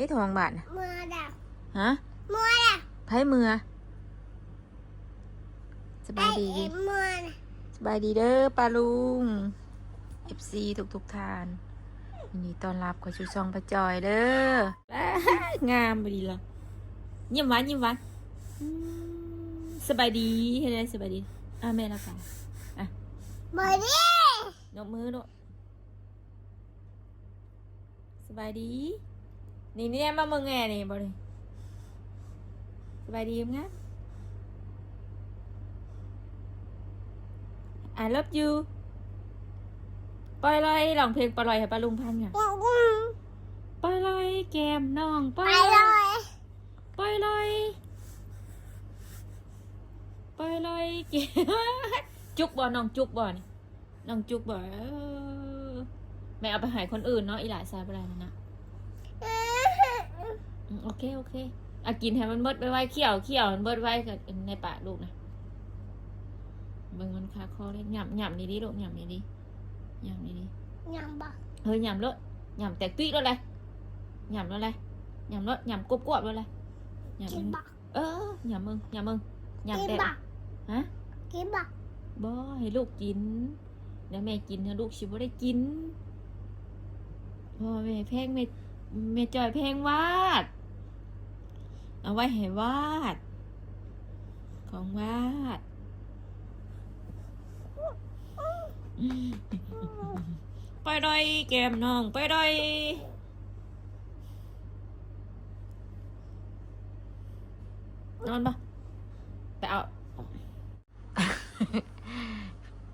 ฮ้ยทองบาทนะมือดับฮะมือดับไพ่มือสบายดี มือสบายดีเด้อปลาลุง FC ทุกทานยินดีต้อนรับขอชูซองประจอยเด้องามบดีละยิ้มหวานอืมสบายดีเห็นไหมสบายดีแม่ละค่ะมือดิยกมือด้วยสบายดีนี่มาเมืองแง่นี่บ่เลยสบายดีมั้งI love you ปล่อยลอยร้องเพลงปล่อยลอยให้ปลาลุงพันค่ะปล่อยลอยแก้มน้องปล่อยลอยปล่อยลอยปล่อยลอยแก้มจุกบ่น้องจุกบ่นี่น้องจุกบ่แม่เอาไปให้คนอื่นเนาะอีหลายซาไปแล้วนะโอเคกินให้มันเบิดไว้เคี่ยวมันเบิดไว้กับในปากลูกนะเบิ่งมันคาคอเลยหย่ำดีลูกหย่ำดียำบ่เฮ้ยหย่ำเลยหย่ำแตกตุ้ยแล้วเลยหย่ำแล้วเลยหย่ำแล้วหย่ำกบแล้วเลยหย่ำหย่ำมึงหย่ำแตกฮะกินบ่บ่ให้ลูกกินเดี๋ยวแม่กินนะลูกชิบ่ได้กินพ่อแม่แพงแม่จอยแพงวาดเอาไว้ให้วาดของวาดไปดอยแก้มน้องไปดอยนอนปะไปเอา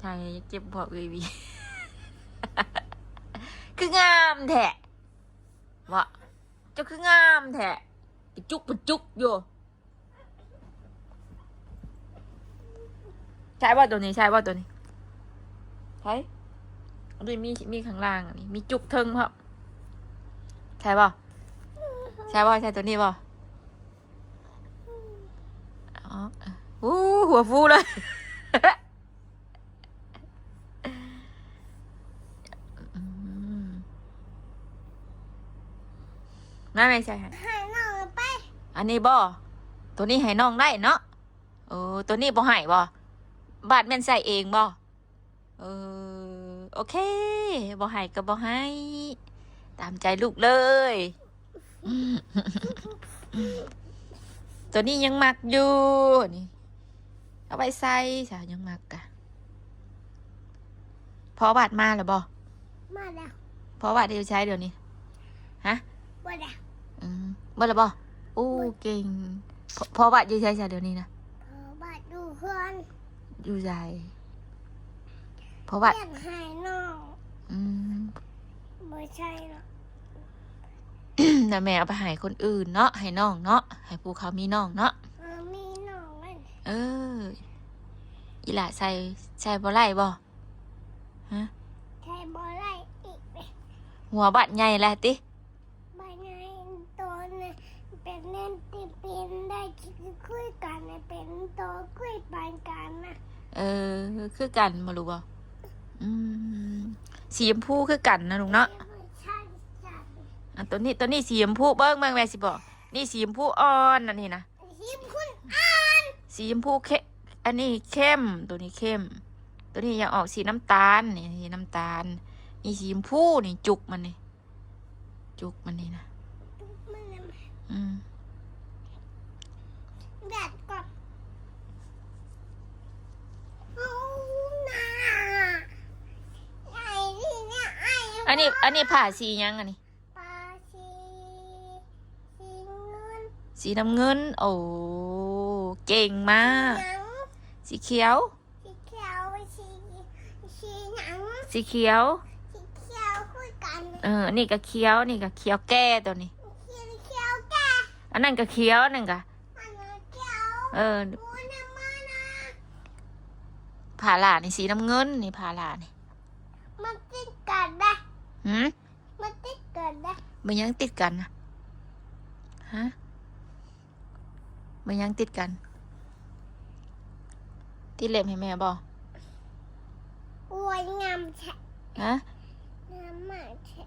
ใช่เจ็บพอวี คืองามแท้วะเจ้าคืองามแท้จุกอยู่ใช่ป่ะตัวนี้ใช่อันนี้มีข้างล่างอันนี้มีจุกเทิงครับใช่ป่ะใช่ตัวนี้ป่ะอ๋อหัวฟูเลยไม่ใช่ให้น้องไปอันนี้บ่ตัวนี้ให้น้องได้เนาะตัวนี้บ่ให้บ่บาดแม่นใส่เองบ่โอเคบ่ให้ก็บ่ให้ตามใจลูกเลยตัวนี้ยังมักอยู่นี่เอาไปใส่สาวยังมักกะพอบาดมาหรือบ่มาแล้วพอบาดเดียวใช้เดี๋ยวนี้ฮะบ่แล้วบ่แล้วบ่โอ้เก่งพอบาดเดียวใช้เดี๋ยวนี้นะพอบาดดูเพื่อนอยู่ใจเพราะว่าอยากให้น้องไม่ใช่หรอกแต่แม่เอาไปให้คนอื่นเนาะให้น้องเนาะให้ผู้เขามีน้องเนาะมีน้องเลยอีหล่าใส่บ่ไล่บ่ฮะใช่บ่ไล่อีกหัวบัดใหญ่แหละติบัดใหญ่ตัวเนี่ยเป็นเล่นตีเป็นได้คุยกันเป็นตัวคุยปานกันนะคือกันมารู้บ่สีชมพูคือกันนะลุงเนาะตัวนี้สีชมพูเบิ้งแม่สิบอกนี่สีชมพูอ่อนอันนี้นะสีชมพูอ่อนสีชมพูอันนี้เข้มตัวนี้เข้มตัวนี้ยังออกสีน้ำตาลนี่สีน้ำตาลนี่สีชมพูนี่จุกมันนี่นะแบบกับอันนี้ผ่าสียังอันนี้สีน้ำเงินโอ้เก่งมากสีเขียวสีเขียวคุยกันนี่ก็เขียวแก่ตัวนี้เขียวแก่อันนั้นก็เขียวนั่นก็ผ่าหลานี่สีน้ำเงินนี่ผ่าหลานี่มันติดกันได้มันติดกันได้มันยังติดกันนะฮะมันยังติดกันติดเล็บให้แม่บ่โอ้ยงามแฉะฮะงามมากแฉะ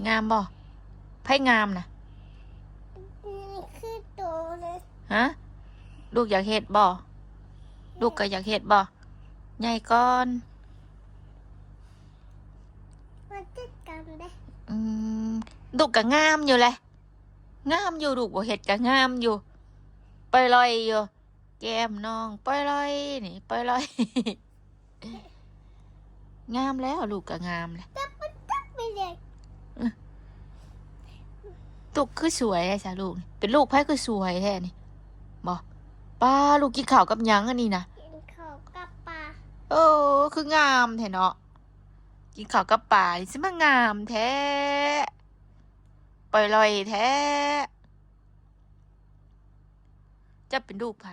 งามบ่ไพ่งามนะ ฮะลูกอยากเฮ็ดบ่ลูกก็อยากเฮ็ดบ่ใหญ่ก่อน มาติดกันเลย อืมลูกก็งามอยู่เลยงามอยู่ลูกบ่เฮ็ดก็งามอยู่ไปลอยอยู่แก้มน้องไปลอยนี่ไปลอย งามแล้วลูกก็งามเลย จับไปเลย ลูกคือสวยไอ้จ้ะลูกนี่เป็นลูกไผคือสวยแท้นี่บ่ป้าลูกกินข้าวกับหยังอันนี้นะ กินข้าวกับปลา โอ้คืองามแท้เนาะกินข้าวกับปลานี่สิมางามแท้ปล่อยลอยแท้จะเป็นลูกไผ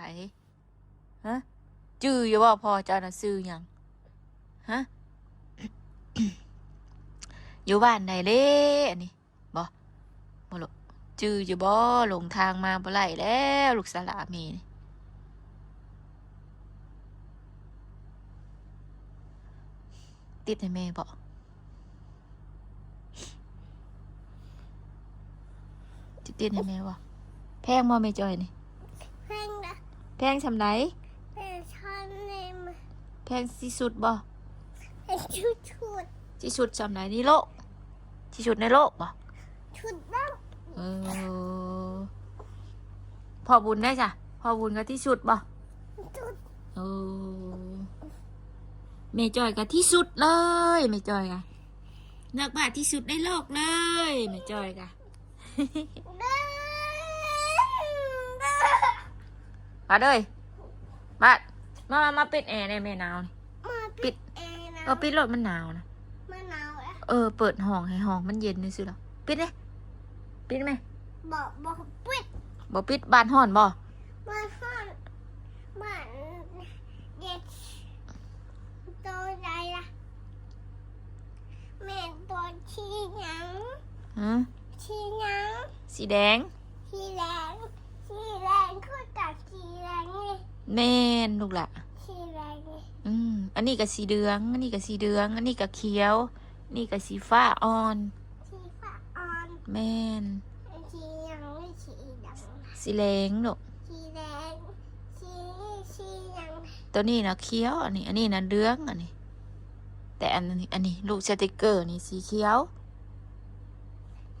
ฮะจื้ออยู่บ่พ่อเจ้าน่ะซื้อหยังฮะ อยู่บ้านไหนเด้อันนี้บ่ลูกจื้ออยู่บ่หลงทางมาบ่ไหลแล้วลูกสลามีนี่ติดให้แม่บ่ติดให้แม่บ่แพงบ่แม่จอยนี่ แพงนะ แพงซำใด เป็นช้อนเนม แพงที่สุดบ่ เป็นชุด ที่สุดซำใดในโลกที่สุดในโลกบ่ ชุดบ้าง เออพอบุญได้จ้ะพอบุญก็ที่สุดบ่ ชุด เออแม่จอยก็ที่สุดเลยแม่จอยก็นักบาทที่สุดในโลกเลยแม่จอยก็ มาเลยมาปิดแอร์ในแม่หนาวนี่ มาปิดเองนะ ปิดรถมันหนาวนะ มะนาวอะ เปิดห้องให้ห้องมันเย็นนี่สิหรอปิดเลยปิดไหม บอกปิด บ่ปิดบ้านห้อนบ่ มาซ่อนมาเด็ดตัวใหญ่ละแม่ตัวชี้หยัง ฮะ ชี้หยัง สีแดง ชี้แรงคือกับชี้แรงนี่ แม่นลูกละ ชี้แรงนี่ อันนี้ก็สีเหลือง อันนี้ก็สีเหลือง อันนี้ก็เขียว นี่ก็สีฟ้าอ่อน ชี้ฟ้าอ่อน แม่น ชี้หยังไม่ชี้ดำ สีแดงลูก ชี้แดงชี้หยัง ตัวนี้นะเขียว อันนี้นะเหลืองอันนี้ แต่อันนี้ลูกสติกเกอร์นี่สีเขียว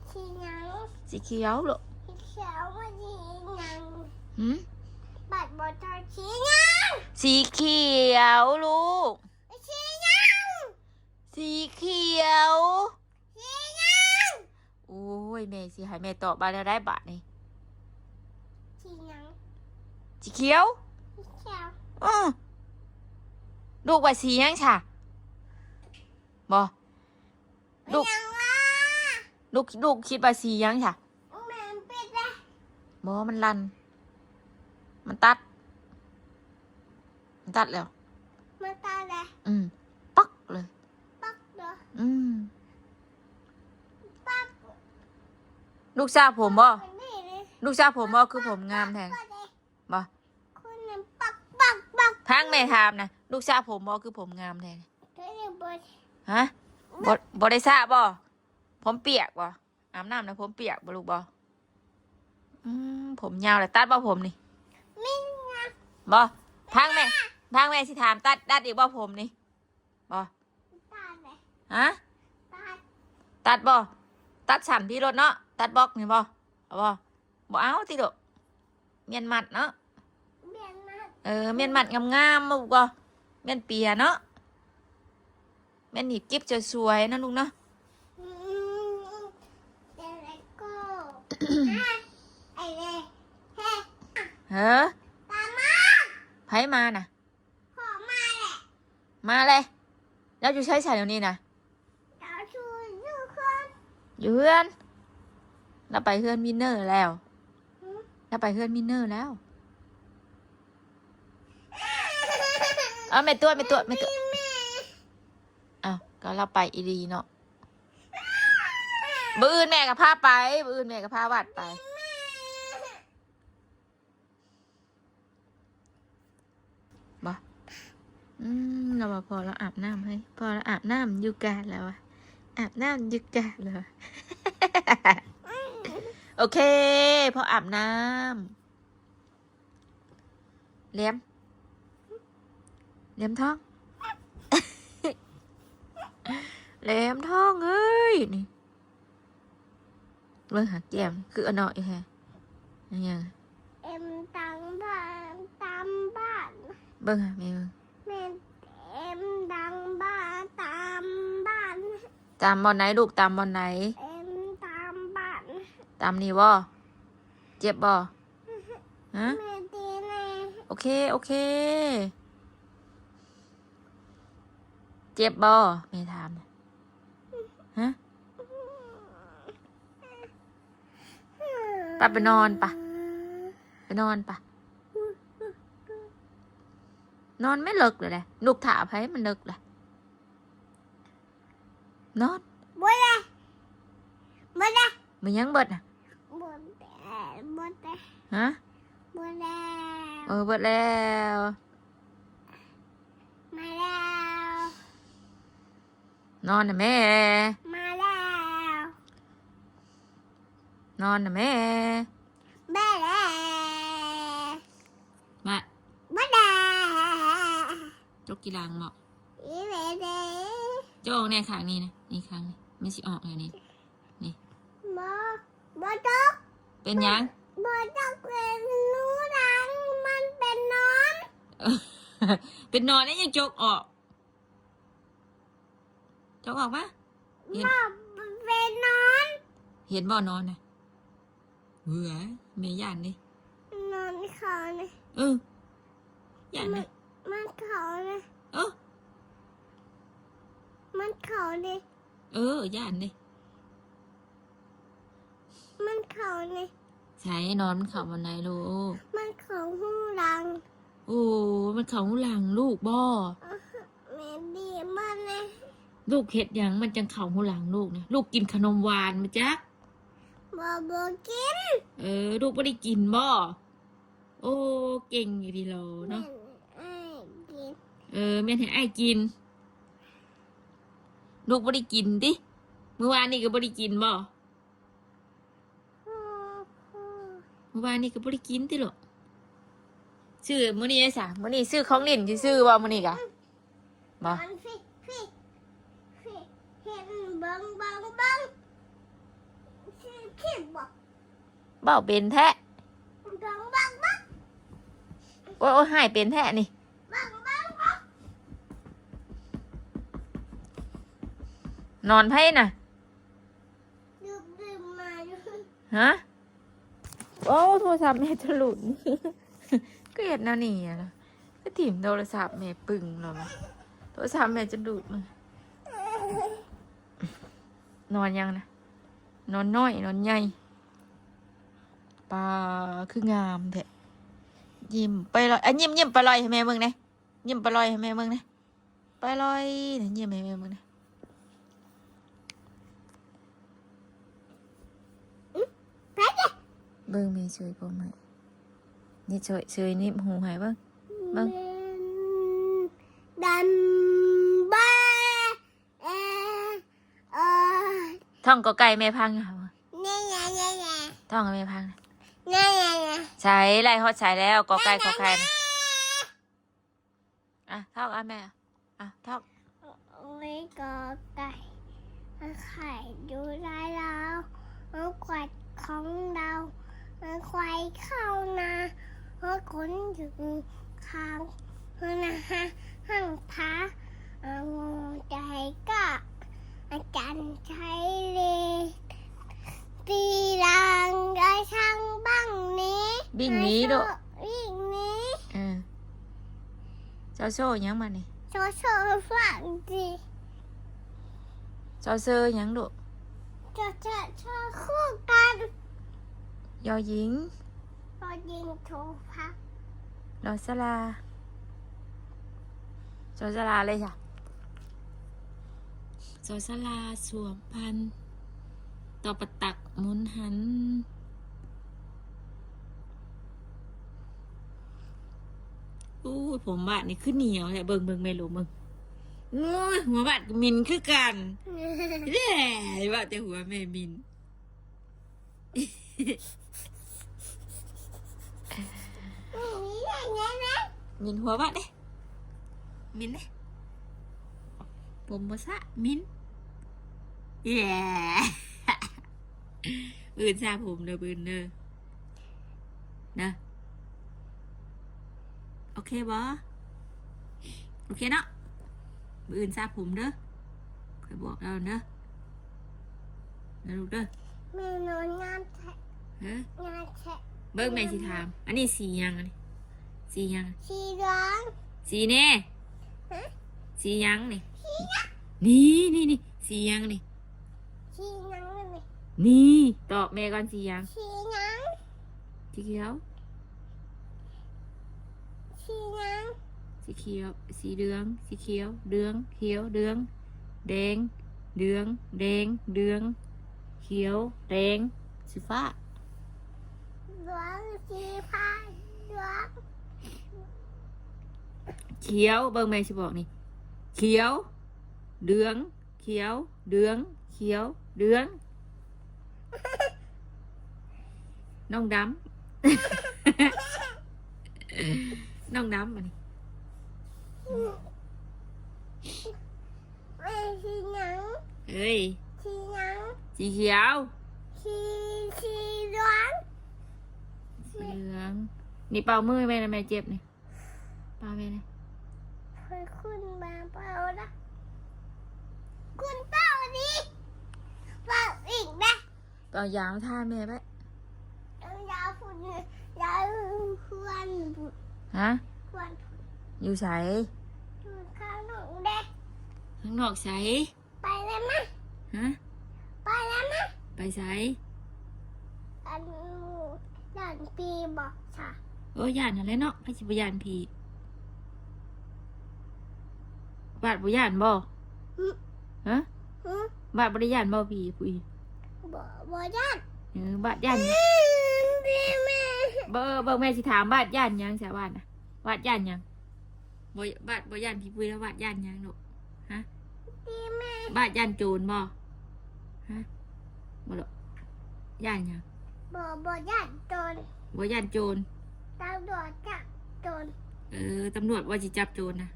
ชี้หยัง สีเขียวลูก ชี้เขียวว่าชี้หยัง หืม บัดบอตอชี้หยัง สีเขียวลูก ชี้หยัง สีเขียว ชี้หยัง โอ้ยแม่สิให้แม่ตอบมาแล้วได้บาทนี่ ชี้หยัง สีเขียว ชี้เขียว อ้อลูกว่าสีหยังฉะบ่ลูก ยังล่ะ ลูกคิดว่าสีหยังฉะ แม่ปิดเลย บ่มันลัน มันตัดแล้ว มาตาเลย ปักเลย ปักเด้อ ปัก ลูกสาวผมบ่ คนนี้เลย ลูกสาวผมบ่คือผมงามแท้ ก็เลย บ่ คนนั้นปัก ทางแม่ถามนะลูกสาวผมบ่คือผมงามแท้ ก็เลยบด ฮะบ่ได้ทราบบ่ผมเปียกบ่อาบน้ำนะผมเปียกบ่ลูกบ่ผมยาวเลยตัดบ่ผมนี่ มิ่งนะ บ่ทางแม่สิถามตัดอีกบ่ผมนี่บ่ ตาเลย ฮะ ตา ตัดบ่ตัดสั่นพี่รถเนาะตัดบล็อกนี่บ่เอาบ่เอาติโดเมียนมัดเนาะ เบียนมา เมียนมัดงามๆมาลูกบ่เมียนเปียเนาะเมียนหนีบกิ๊บจะสวยๆนะลูกเนาะ เดี๋ยวแล้วก็ไอ้เลยเฮ้ เฮ้อ ตามมา ไผมาน่ะ พ่อมาแหละ มาเลยแล้วอยู่ใช้เดี๋ยวนี้นะ เดี๋ยวชูยูคน อยู่เฮือนเราไปเฮือนมินเนอร์แล้วเราไปเฮือนมินเนอร์แล้วเอาไม่ตัวอ้าวก็เราไปอีดีเนาะบื้ออื่นแม่กับพาไปบื้ออื่นแม่กับพาวัดไปบ่เราบอกพอเราอาบน้ำให้พอเราอาบน้ำอยู่กาดแล้วอะอาบน้ำอยู่กาดเลย โอเคพออาบน้ แหลมแหลมทอง แหลมทองเอ้ยนี่เบิ่งหาแก้มคืออนอยแฮะอันยัง เอ็มตังบ้านตามบ้าน เบิ่งหาแม่เบิ่ง แม่เอ็มดังบ้านตามบ้าน ตามบอนไหนลูกตามบอนไหน เอ็มตามบ้าน ตามนี่บ่เจ็บบ่ฮะ แม่ตีแน่ โอเคโอเคเจ็บบ่แม่ถามน่ะฮะไปนอนปะไปนอนปะนอนไม่เลิกเลยแหละลูกถามให้มันเลิกเลยนอน บ่ได้บ่ได้ มันยังเบิดน่ะ บ่ได้บ่ได้ ฮะ บ่ได้ เบิดแล้ว มาแล้ว นอนนะแม่ มาแล้ว นอนนะแม่ แม่แล้ว มา บ่ได้ จกกีฬางเหมาะ อีแม่เด้ โจกในข้างนี้นะนี่ข้างนี้ไม่สิออกเลยนี่ บ่บ่ตก เป็นหยัง บ่ตกเป็นหนูรังมันเป็นนอน เป็นนอนแล้วยังจกออกจกออกปะเห็น บ่เป็นนอน เห็นบ่นอนนะเบื่อเมย์ย่านดิ นอนเขาเนี่ย ย่านดิ มันเขาเนี่ย เออ มันเขาเนี่ย ย่านดิ มันเขาเนี่ย ใช่นอนมันเข่าวันไหนลูก มันเขาหูรัง โอ้มันเข่าหลังลูกบ่ แม่ดีมันเลย ลูกเห็ดหยังมันจังเข่าหูหลังลูกนะลูกกินขนมหวานมาจ๊ะ บ่กิน ลูกไม่ได้กินบ่โอ้เก่งอยู่ดีโล แม่ เนาะ ไอ้กิน แม่ให้อ้ายกิน ลูกไม่ได้กินดิเมื่อวานนี่ก็ไม่ได้กินบ่เมื่อวานนี่ก็ไม่ได้กินติหรอกซื้อมื้อนี้ไอ้สามื้อนี้ซื้อของเล่นซื้อบ่มื้อนี้กะบ่ มันพี่เห็นบังคิดบอก เบ้าเป็นแท้ บัง โอ้ยหายเป็นแท้นี่นอนไพ่น่ะ ดื่มมาอยู่ ฮะโอ้โทรศัพท์แม่จะหลุด ก็เห็นแนวนี้อะนะก็ถิ่มโทรศัพท์แม่ปึงแล้วมั้ยโทรศัพท์แม่จะหลุดมั้ยนอนยังนะนอนน้อยนอนใหญ่ปลาคืองามแท้ยิ้มไปลอยยิ้มไปลอยให้แม่มึงนะยิ้มไปลอยให้แม่มึงนะไปลอยนะยิ้มให้แม่มึงนะเบิ่งแม่ช่วยผมให้นี่ช่วยนิ่มหูหายเบิ่ง Vâng. ดันบ้าท่องก็ไก่แม่พังค่ะ เนี่ย ท่องกับแม่พังนะ เนี่ย ใช้ไล่ฮอดใช้แล้วก็ไก่ขอไข่นะท่องแม่ท่อง โอ้ยก็ไก่ไข่ดูได้แล้วขวัดของเราควายเข้านาขนถึงข้างนะฮะห้างพระใจก็อาจารย์ใช้เลยตีรังได้ช่างบ้างนี้ บิ่งหนี้ดู วิ่งนี้ เจ้าโซ่ยังมานี่ โชว์ฝังดี เจ้าเซอร์ยังดู จะคู่กัน ยอหญิง พอยิงโชว์พัก รอสลาจอสลาเลยจ้ะจอสลาสวมพันต่อประตักหมุนหันอู้ยผมบาดนี่ขึ้นเหนียวแหละเบิ่งไม่รู้มึงโอ้ยหัวบาดมินคือกันแย่ว่าแต่หัวแม่มิน นี่แหละ มินหัวบ้านเด้มินเด้ผมบ่ซะมินแย่ อื่นซาผมเด้อปืนเด้อนะโอเคบ่โอเคเนาะอื่นซาผมเด้อคอยบอกเราเด้อนะลูกเด้อ แม่นอนงานแทะ ฮะ งานแทะ เบิ่งแม่สิถามอันนี้สียังอันนี้สียัง สีเหลือง สีแน่ ฮะ สียังนี่นี่สียังนี่ สีหยังนั่นนี่ นี่ตอบแม่ก่อนสียัง สีหยัง สีเขียว สีหยัง สีเขียวสีเหลืองสีเขียวเหลืองเขียวเหลืองแดงเหลืองแดงเหลืองเขียวแดงสีฟ้า เหลืองสีฟ้าเหลือง เขียวเบิ่งแม่สิบอกนี่เขียวเหลืองเขียวเหลืองเขียวเหลืองน้องดำ น้องดำอันนี้ แม่สีหยัง เอ้ย สีหยัง สีเขียว สีเหลือง เหลืองนี่เป่ามือแม่นะแม่เจ็บนี่เป่าแม่นะ เพิ่นขึ้นมาเปล่านะคุณเป้าดิเป้าอีกนะ เป่ายาวท่าแม่ไป ยาวฝุ่นยาวเพื่อนฝุ่น ฮะ เพื่อน อยู่ใส อยู่ข้างหนูเด็ก ข้างนอกใส ไปเลยมั้ย ฮะ ไปเลยมั้ย ไปใส อันด่านปีบอกค่ะ โอ้ยานอะไรเนาะให้สิบยานผีบาดบ่ยานบ่ฮะ ฮึ บาดบ่ได้ยานบ่ผีปุย บ่ย่าน บาดยาน พี่แม่ เบิ่งแม่สิถามบาดยานหยังสาวบ้านน่ะบาดยานหยังบ่บาดบ่ยานผีปุยแล้วบาดยานหยังลูกฮะ พี่แม่ บาดยานโจรบ่ฮะบ่ลูกยานหยัง บ่ย่านโจร บ่ยานโจร ตำรวจจับโจร ตำรวจว่าจะจับโจรนะ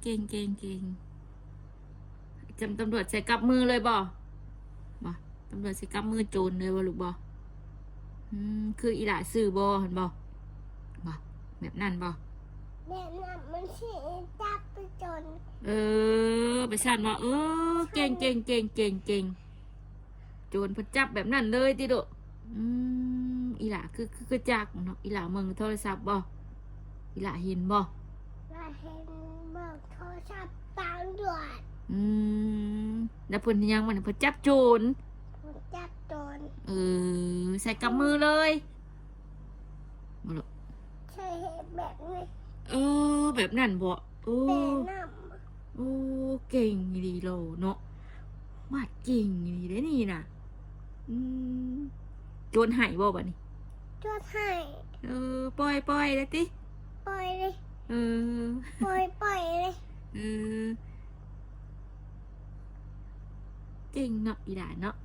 เก่งจำตำรวจใส่กับมือเลยบ่ตำรวจใส่กับมือโจรเลยบ่ลูกบ่คืออีหล่าซื้อบ่เห็นบ่แบบนั้นบ่ แม่น่ะมันสิจับไปโจร ไปสั่นว่าเก่งโจรเพนจับแบบนั้นเลยติโดอีหล่าคือจักเนาะอีหล่ามึงโทรศัพท์บ่อีหล่าเห็นบ่ เราเห็นเบิกโทรศัพท์ตำรวจ แล้วเพิ่นยังมันเพิ่นจับโจร ผมจับโจร ใส่กับมือเลยบ่ลูก ใช่เห็นแบบนี้ แบบนั้นบ่แต่น้ เก่งดีโลเนาะวาดเก่งดีได้นี่น่ะโจรหายบ่บัดนี้ ำจดให้ ปล่อยแล้วติ ปล่อยเลย เออ ปล่อยเลย เออเก่งเนาะอีหลานเนาะ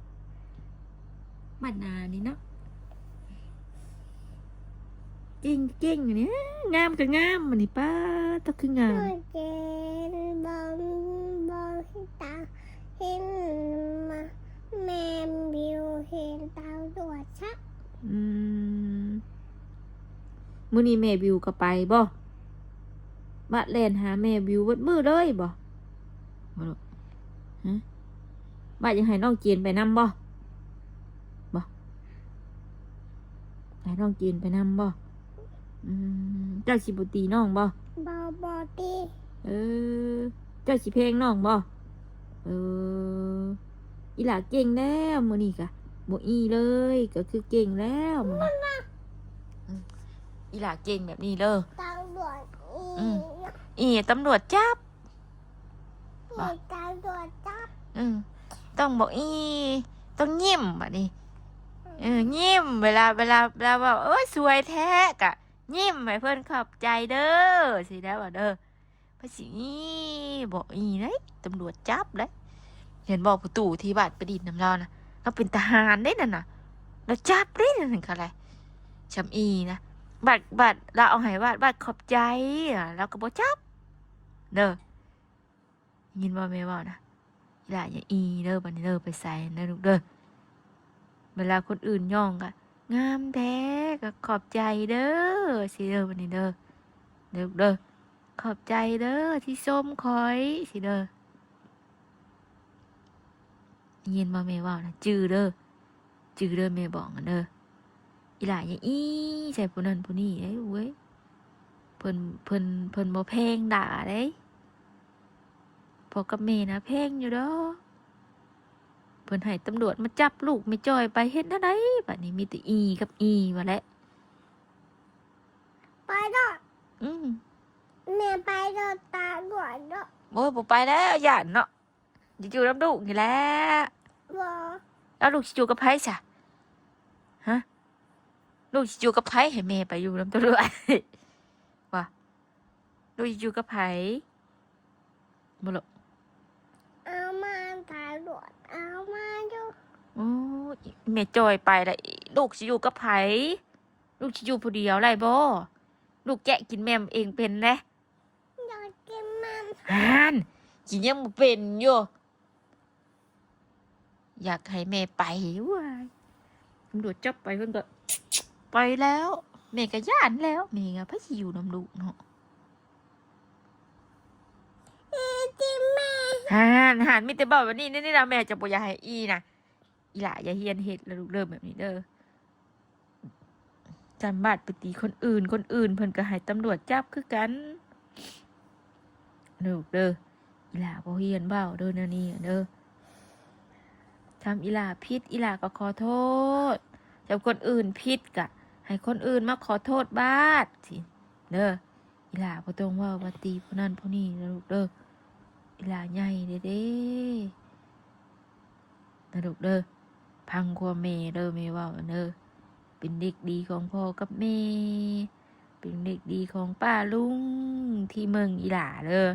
บ้านนานี่เนาะเก่งอันนี้งามก็งามอันนี้ป้าต้องคืองาม เจนบองที่ตาเห็นมาแม่บิวเห็นตำรวจชัก มื้อนี้แม่บิวก็ไปบ่บัดแล่นหาแม่บิวเบิดมื้อเลยบ่ลูกฮะบัดยังให้น้องเจนไปนำบ่ให้น้องเจนไปนำบ่เจ้าสิบ่ตีน้องบ่ บอตี เจ้าสิเพลงน้องบ่อีหล่าเก่งแล้วมื้อนี้กะบ่อีเลยก็คือเก่งแล้วมื้อนี้อีหล่าเก่งแบบนี้เด้อ ตำรวจ ตำรวจจับ ตำรวจจับ ต้องบอกต้องยิ้มบัดนี้ยิ้มเวลาว่าสวยแท้กะยิ้มให้เพิ่นขอบใจเด้อสิได้บ่เด้อภาษีบอกเลยตำรวจจับเลยเห็นบอกประตูที่บ้านประดิษฐ์น้ำเรานะเราเป็นทหารได้นั่นน่ะเราจับได้นั่นคืออะไรชำนะ บัตรเราเอาให้บัตรขอบใจอะเราก็บ่จับเด้อยินบ่แม่เว้านะอีหล่าอย่าอีเด้อบัดนี้เด้อไปใส่เด้อลูกเด้อเวลาคนอื่นย่องก็งามแท้ก็ขอบใจเด้อสิเด้อบัดนี้เด้อเด้อลูกเด้อขอบใจเด้อที่ส้มคอยสิเด้อยินบ่แม่เว้านะจื้อเด้อแม่บอกกันเด้ออีหล่าอย่าอีใส่ผู้นั้นผู้นี้เด้เว้ยเพิ่นบ่แพงด่าเด้พอกับแม่นะแพงอยู่เด้อเพิ่นให้ตำรวจมาจับลูกไม่จ้อยไปเฮ็ดจั่งใดบัดนี้มีแต่อีกับอีว่าแหละ ไปเด้อ อืม แม่ไปเด้อตาด่วนเด้อ โอ้ยบ่ไปแล้วย่านเนาะสิอยู่นํลูกนี่แหละ บ่ แล้วลูกสิอยู่กับไผซะฮะลูกสิอยู่กับไผให้แม่ไปอยู่นำตำรวจ ว่าลูกสิอยู่กับไผบ่ลูก เอามาตาด่วนเอามาดู โอ้ยแม่จอยไปแล้วลูกสิอยู่กับไผลูกสิอยู่ผู้เดียวได้บ่ลูกแกะกินแม่มเองเป็นแหละ อยากกินมัน ห่านกินยังบ่เป็นอยู่อยากให้แม่ไปว้ายตำรวจจับไปเพิ่นก็ ไปแล้วแม่ก็ย่านแล้วแม่ก็พะสิอยู่นำลูกเนาะ กินแม่ ห่านมีแต่บอกว่านี่นะแม่จะบ่อยากให้อีนะอีหล่าอย่าเฮียนเฮ็ดแล้วลูกเริ่มแบบนี้เด้อจำบาดไปตีคนอื่นเพิ่นก็ให้ตำรวจจับคือกันลูกเด้ออีหล่าบ่เฮียนเบ้าเด้อนะนี่เด้อทำอีหล่าผิดอีหล่าก็ขอโทษจำคนอื่นผิดก็ให้คนอื่นมาขอโทษบาดสิเด้ออีหล่าบ่ต้องเว้าว่าตีผู้นั้นผู้นี้นะลูกเด้ออีหล่าใหญ่เด้นะลูกเด้อพังความแม่เด้อแม่เว้าเด้อเป็นเด็กดีของพ่อกับแม่เป็นเด็กดีของป้าลุงที่เมืองอีหล่าเด้อ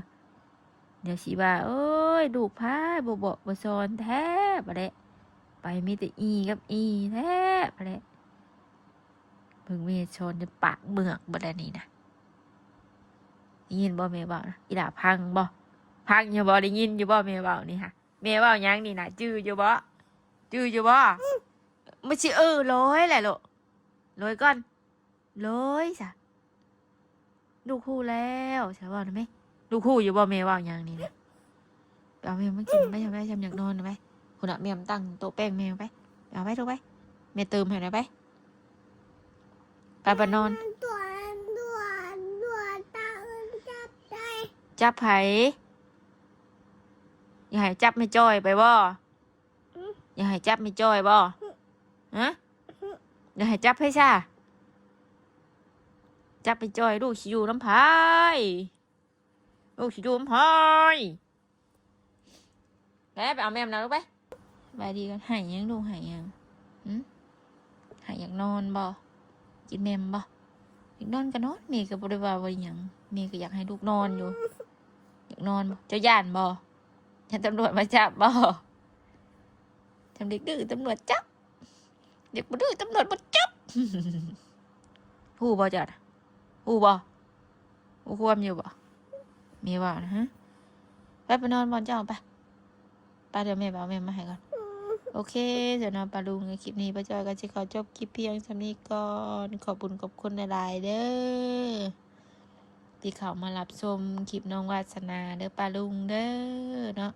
เดี๋ยวสิว่าโอ้ยลูกพายบ่บอกบ่สอนแท้บ่แหละไปมีแต่อีกับอีแท้บ่แหละเพิ่งแม่สอนจะปากเมือกบ่ได้นี่นะได้ยินบ่แม่เว้านะอีหล่าพังบ่พังอยู่บ่ได้ยินอยู่บ่แม่เว้านี่ค่ะแม่เว้าหยังนี่น่ะจื้ออยู่บ่ไม่ใช่ร้อยแหละลูกร้อยก่อนร้อยจ้ะลูกคู่แล้วใช่ป่ะนะแม่ลูกคู่อยู่บ่แม่ว่าอย่างนี้นะเอาแม่มากินไม่ทำได้ทำอยากนอนนะไปคุณอะแม่มาตั้งโต๊ะแป้งแม่ไปเอาไปถูกไปแม่เติมให้หน่อยไปไปนอน ด่วนตาอื่นจับได้ จับไผอย่าให้จับไม่จ้อยไปบ่อย่าให้จับไม่จ้อยบ่ฮะอย่าให้จับให้ซ่าจับไปจ้อยลูกสิอยู่น้ำพายลูกสิอยู่น้ำพายแล้วไปเอาแม่มนะลูกไปบายดีกันหายยังลูกหายยังหายอยากนอนบ่กินแม่มบ่อยากนอนก็นอนเมย์ก็บ่ได้ว่าว่าหยังเมย์ก็อยากให้ลูกนอนอยู่อยากนอนบ่เจ้าย่านบ่อย่าตำรวจมาจับบ่ทำเด็กดื้อตำรวจจับเด็กบ่ดื้อตำรวจบ่จับ ฮู้บ่จัดฮู้บ่ฮู้ความอยู่บ่มีว่านะฮะไปนอนบ่เจ้าไปเดี๋ยวแม่บอกแม่มาให้ก่อนโอเคเดี๋ยวนอนปลาลุงในคลิปนี้ป้าจอยก็จะขอจบคลิปเพียงเท่านี้ก่อนขอบคุณขอบคุณหลายๆเด้อที่เขามารับชมคลิปน้องวาสนาเด้อปลาลุงเด้อเนาะ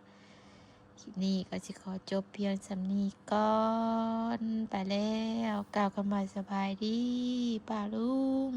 คลิปนี้ก็จะขอจบเพียงเท่านี้ก่อนไปแล้วกล่าวคำว่าสบายดีปลาลุง